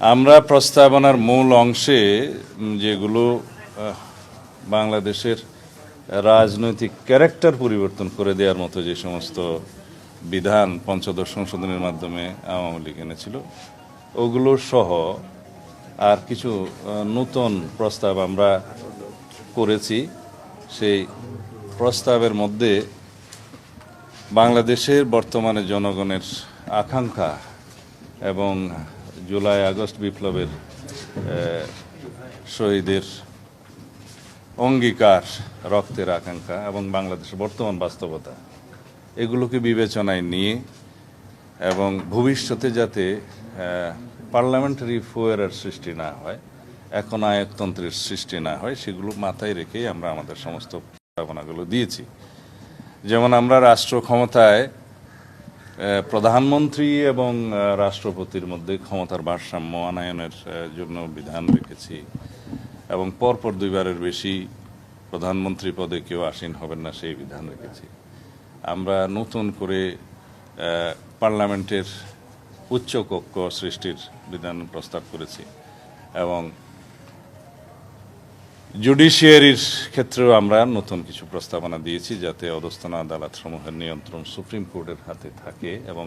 আমরা প্রস্তাবনার মূল অংশে যেগুলো বাংলাদেশের রাজনৈতিক ক্যারেক্টার পরিবর্তন করে দেওয়ার মতো যে সমস্ত বিধান পঞ্চদশ সংশোধনের মাধ্যমে আওয়ামী লীগ এনেছিল ওগুলো সহ আর কিছু নতুন প্রস্তাব আমরা করেছি। সেই প্রস্তাবের মধ্যে বাংলাদেশের বর্তমানে জনগণের আকাঙ্ক্ষা এবং জুলাই আগস্ট বিপ্লবের শহীদের অঙ্গীকার, রক্তের আকাঙ্ক্ষা এবং বাংলাদেশের বর্তমান বাস্তবতা এগুলোকে বিবেচনায় নিয়ে এবং ভবিষ্যতে যাতে পার্লামেন্টারি ফোয়ারের সৃষ্টি না হয়, এখন আয়কতন্ত্রের সৃষ্টি না হয়, সেগুলো মাথায় রেখেই আমরা আমাদের সমস্ত প্রস্তাবনাগুলো দিয়েছি। যেমন আমরা রাষ্ট্র ক্ষমতায় প্রধানমন্ত্রী এবং রাষ্ট্রপতির মধ্যে ক্ষমতার ভারসাম্য আনয়নের জন্য বিধান রেখেছি এবং পরপর দুইবারের বেশি প্রধানমন্ত্রী পদে কেউ আসীন হবেন না সেই বিধান রেখেছি। আমরা নতুন করে পার্লামেন্টের উচ্চ কক্ষ সৃষ্টির বিধান প্রস্তাব করেছি এবং জুডিশিয়ারির ক্ষেত্রেও আমরা নতুন কিছু প্রস্তাবনা দিয়েছি যাতে অধস্তন আদালত সমূহের নিয়ন্ত্রণ সুপ্রিম কোর্টের হাতে থাকে এবং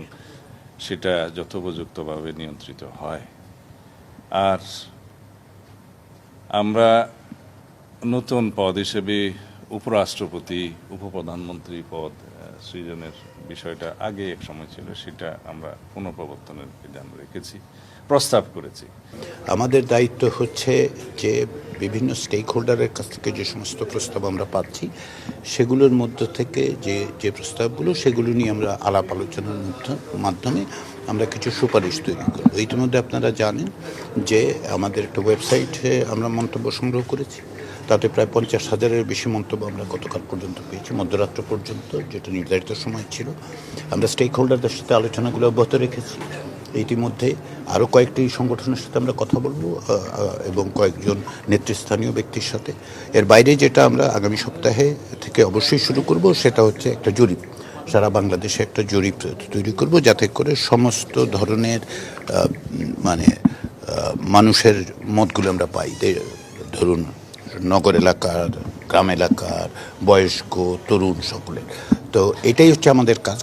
সেটা যথোপযুক্তভাবে নিয়ন্ত্রিত হয়। আর আমরা নতুন পদ হিসেবে উপরাষ্ট্রপতি, উপপ্রধানমন্ত্রী পদ সৃজনের বিষয়টা আগে এক সময় ছিল, সেটা আমরা পুনঃপ্রবর্তনের বিধান রেখেছি, প্রস্তাব করেছি। আমাদের দায়িত্ব হচ্ছে যে বিভিন্ন স্টেক হোল্ডারের কাছ থেকে যে সমস্ত প্রস্তাব আমরা পাচ্ছি সেগুলোর মধ্যে থেকে যে প্রস্তাবগুলো সেগুলো নিয়ে আমরা আলাপ আলোচনার মাধ্যমে আমরা কিছু সুপারিশ তৈরি করব। ইতিমধ্যে আপনারা জানেন যে আমাদের একটা ওয়েবসাইটে আমরা মন্তব্য সংগ্রহ করেছি, তাতে প্রায় 50,000-এর বেশি মন্তব্য আমরা গতকাল পর্যন্ত পেয়েছি, মধ্যরাত্র পর্যন্ত, যেটা নির্ধারিত সময় ছিল। আমরা স্টেক হোল্ডারদের সাথে আলোচনাগুলো অব্যাহত রেখেছি। ইতিমধ্যে আরও কয়েকটি সংগঠনের সাথে আমরা কথা বলবো এবং কয়েকজন নেতৃস্থানীয় ব্যক্তির সাথে। এর বাইরে যেটা আমরা আগামী সপ্তাহে থেকে অবশ্যই শুরু করব সেটা হচ্ছে একটা জরিপ, সারা বাংলাদেশে একটা জরিপ তৈরি করব যাতে করে সমস্ত ধরনের মানুষের মতগুলো আমরা পাই। ধরুন নগর এলাকার, গ্রাম এলাকার, বয়স্ক, তরুণ, সকলের। তো এটাই হচ্ছে আমাদের কাজ।